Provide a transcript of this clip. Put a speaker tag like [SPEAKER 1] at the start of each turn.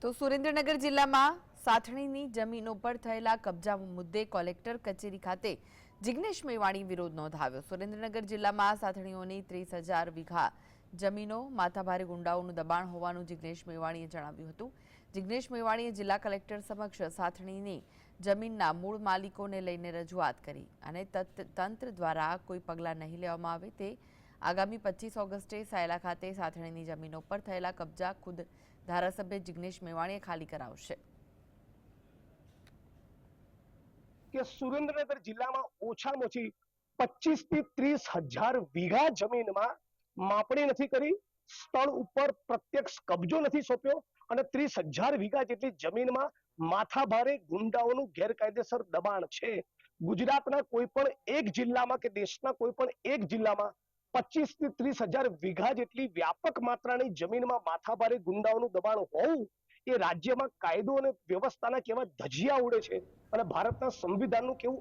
[SPEAKER 1] તો સુરેન્દ્રનગર જિલ્લામાં સાથણીની જમીનો પર થયેલા કબજા મુદ્દે કલેક્ટર કચેરી ખાતે જિગ્નેશ મેવાણી વિરોધ નોંધાવ્યો। સુરેન્દ્રનગર જિલ્લામાં સાથણીઓની 30,000 વીઘા જમીનો માથાભારે ગુંડાઓનું દબાણ હોવાનું જિગ્નેશ મેવાણીએ જણાવ્યું હતું। જિગ્નેશ મેવાણીએ જિલ્લા કલેક્ટર સમક્ષ સાથણીની જમીનના મૂળ માલિકોને લઈને રજૂઆત કરી અને તંત્ર દ્વારા કોઈ પગલાં નહીં લેવામાં આવે તે આગામી 25 ઓગસ્ટે સાયલા ખાતે સાથણીની જમીનો પર થયેલા કબજા ખુદ ધારાસભ્ય જિગ્નેશ મેવાણીએ ખાલી કરાવશે।
[SPEAKER 2] કે સુરેન્દ્રનગર જિલ્લામાં ઓછામાં ઓછી 25 થી 30,000 વીઘા જમીનમાં માપણી નથી કરી, સ્થળ ઉપર પ્રત્યક્ષ કબજો નથી સોંપ્યો અને 30,000 વીઘા જેટલી જમીનમાં માથાભારે ગુંડાઓનું ગેરકાયદેસર દબાણ છે। ગુજરાતના કોઈ પણ એક જિલ્લામાં કે દેશના કોઈ પણ એક જિલ્લામાં 25 થી 30,000 વીઘા જેટલી વ્યાપક માત્રાની જમીનમાં માથાભારે ગુંડાઓનું દબાણ હોવું એ રાજ્યમાં કાયદો અને વ્યવસ્થાના કેવા ધજિયા ઉડે છે અને ભારતના સંવિધાનનું કેવું